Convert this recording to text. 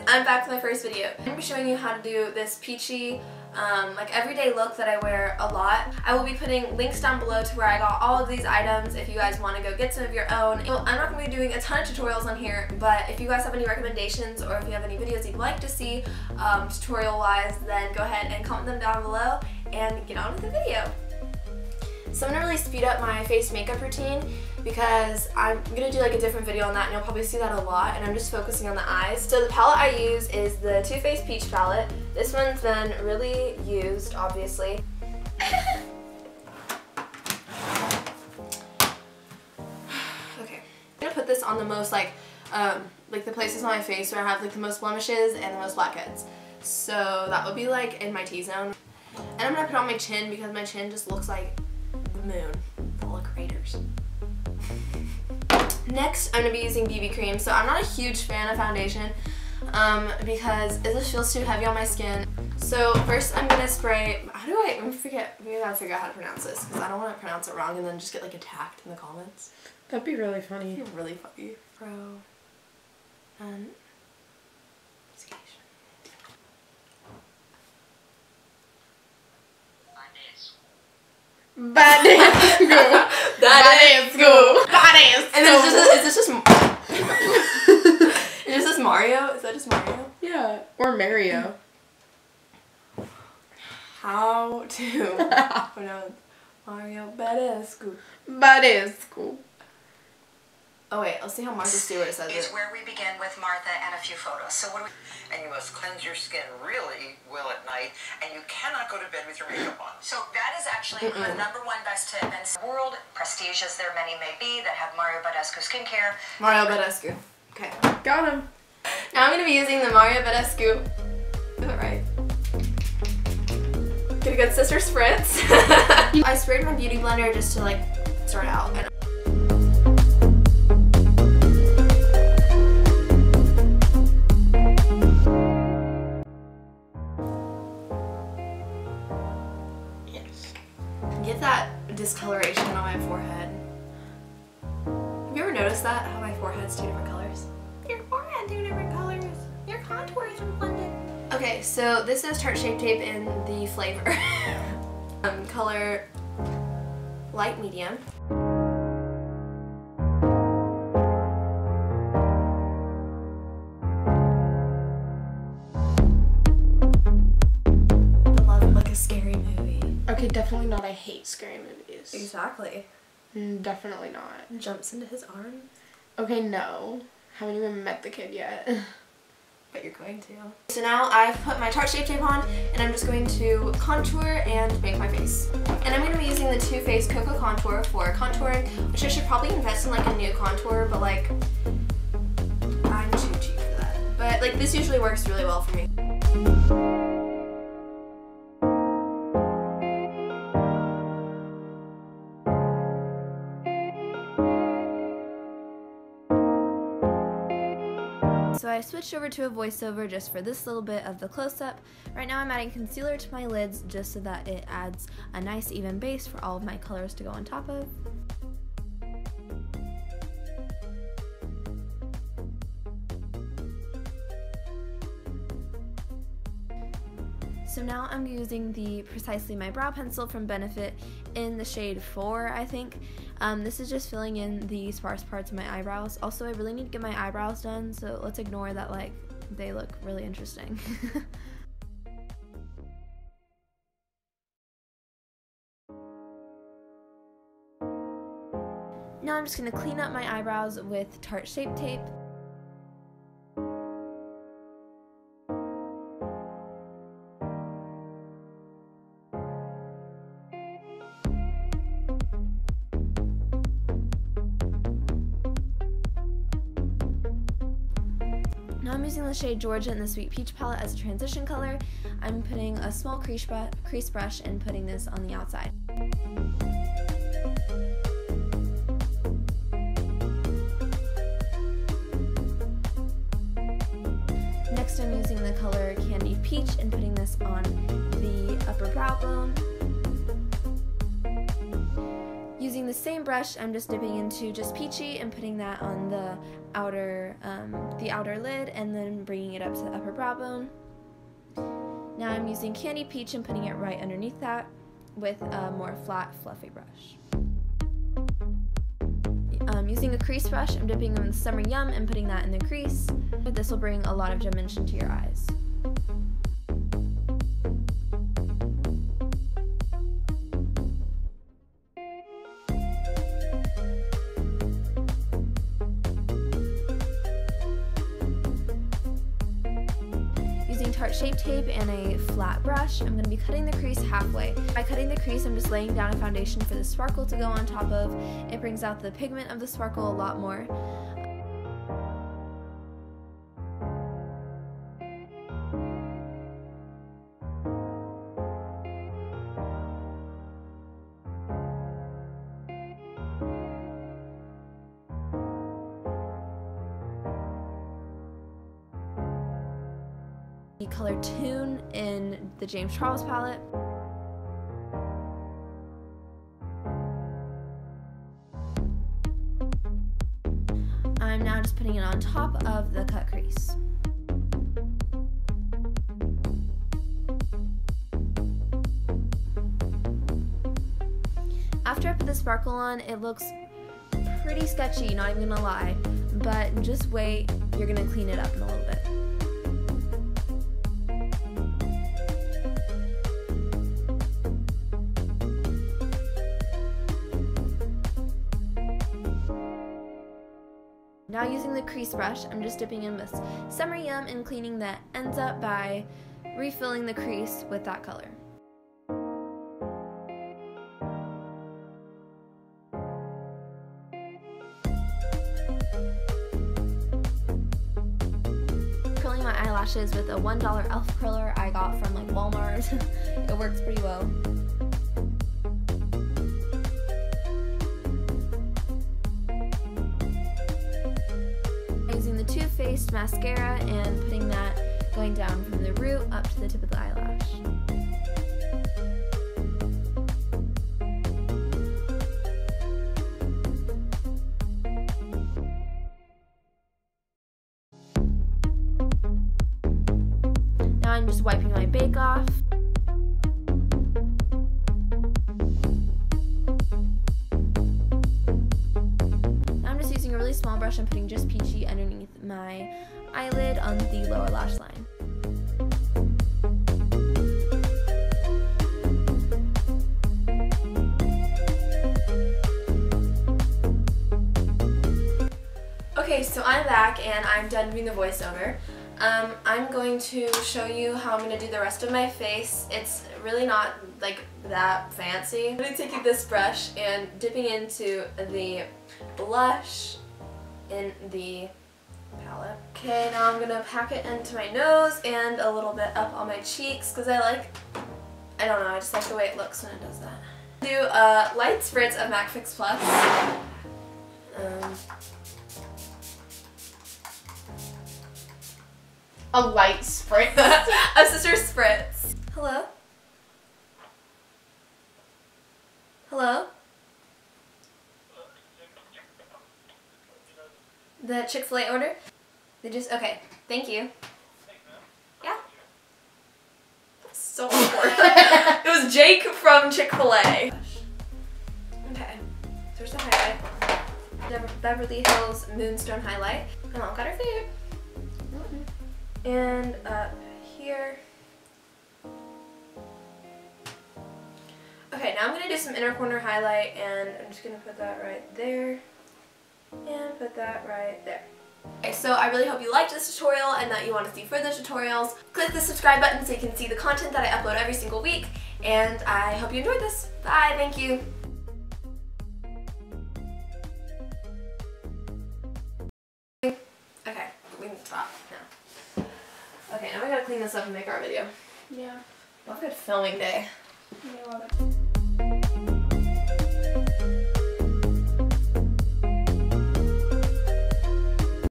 I'm back with my first video. I'm going to be showing you how to do this peachy, like everyday look that I wear a lot. I will be putting links down below to where I got all of these items if you guys want to go get some of your own. Well, I'm not going to be doing a ton of tutorials on here, but if you guys have any recommendations or if you have any videos you'd like to see tutorial wise, then go ahead and comment them down below and get on with the video. So I'm going to really speed up my face makeup routine because I'm going to do like a different video on that and you'll probably see that a lot, and I'm just focusing on the eyes. So the palette I use is the Too Faced Peach palette. This one's been really used, obviously. Okay. I'm going to put this on the most like the places on my face where I have like the most blemishes and the most blackheads. So that would be like in my T-zone. And I'm going to put it on my chin because my chin just looks like the moon full of craters. Next, I'm going to be using BB cream. So I'm not a huge fan of foundation because it just feels too heavy on my skin. So first I'm going to spray, maybe I gotta figure out how to pronounce this because I don't want to pronounce it wrong and then just get like attacked in the comments. That'd be really funny. That'd be really funny. Badescu. And then is this just Mario? Is that just Mario? Yeah, or Mario. How to pronounce Mario Badescu. Badescu. Oh wait, let's see how Martha Stewart says it. Is where we begin with Martha and a few photos. So what do we? And you must cleanse your skin really well at night, and you cannot go to bed with your makeup on. So that is actually the #1 best tip in the world. Prestige as there many may be that have Mario Badescu skincare. Mario Badescu. Okay. Got him. Now I'm going to be using the Mario Badescu. Is that right? Get a good sister spritz. I sprayed my beauty blender just to like start out. And get that discoloration on my forehead. Have you ever noticed that? How my forehead's 2 different colors? Your forehead 2 different colors. Your contour is blended. Okay, so this is Tarte Shape Tape in the flavor. Color light medium. I love like a scary movie. Okay, definitely not. I hate scary movies. Exactly. Definitely not. Jumps into his arm. Okay, no. Haven't even met the kid yet. But you're going to. So now I've put my Tarte Shape Tape on and I'm just going to contour and make my face. And I'm going to be using the Too Faced Coco Contour for contouring, which I should probably invest in like a new contour, but like I'm too cheap for that. But like this usually works really well for me. So I switched over to a voiceover just for this little bit of the close-up. Right now I'm adding concealer to my lids just so that it adds a nice even base for all of my colors to go on top of. So now I'm using the Precisely My Brow Pencil from Benefit in the shade 4, I think. This is just filling in the sparse parts of my eyebrows. Also, I really need to get my eyebrows done, so let's ignore that like they look really interesting. Now I'm just going to clean up my eyebrows with Tarte Shape Tape. Now I'm using the shade Georgia in the Sweet Peach palette as a transition color. I'm putting a small crease brush and putting this on the outside. Next I'm using the color Candied Peach and putting this on the upper brow bone. Using the the same brush, I'm just dipping into just Peachy and putting that on the outer lid and then bringing it up to the upper brow bone. Now I'm using Candy Peach and putting it right underneath that with a more flat, fluffy brush. Using a crease brush, I'm dipping in the Summer Yum and putting that in the crease. This will bring a lot of dimension to your eyes. Tarte Shape Tape and a flat brush, I'm going to be cutting the crease halfway. By cutting the crease, I'm just laying down a foundation for the sparkle to go on top of. It brings out the pigment of the sparkle a lot more. The color Tune in the James Charles palette. I'm now just putting it on top of the cut crease. After I put the sparkle on, it looks pretty sketchy, not even gonna lie, but just wait, you're gonna clean it up in a little bit. Now using the crease brush, I'm just dipping in with Summer Yum and cleaning the ends up by refilling the crease with that color. Curling my eyelashes with a $1 e.l.f. curler I got from like Walmart. It works pretty well. Using the Too Faced mascara and putting that going down from the root up to the tip of the eyelash. Now I'm just wiping my bake off. A really small brush, I'm putting just Peachy underneath my eyelid on the lower lash line. Okay, so I'm back and I'm done doing the voiceover. I'm going to show you how I'm going to do the rest of my face. It's really not like that fancy. I'm going to take this brush and dipping into the blush in the palette. Okay, now I'm going to pack it into my nose and a little bit up on my cheeks because I don't know, I just like the way it looks when it does that. Do a light spritz of MAC Fix Plus. A light spritz? A sister spritz. Hello? Hello? The Chick-fil-A order? They just, okay, thank you. Yeah? So awkward. It was Jake from Chick-fil-A. Okay, so there's the highlight. Beverly Hills Moonstone highlight. My mom got her food. And up here. Okay, now I'm going to do some inner corner highlight and I'm just going to put that right there and put that right there. Okay, so I really hope you liked this tutorial and that you want to see further tutorials. Click the subscribe button so you can see the content that I upload every single week, and I hope you enjoyed this. Bye, thank you. Okay, we can stop now. Okay, now we gotta clean this up and make our video. Yeah. What a good filming day. Yeah, love it.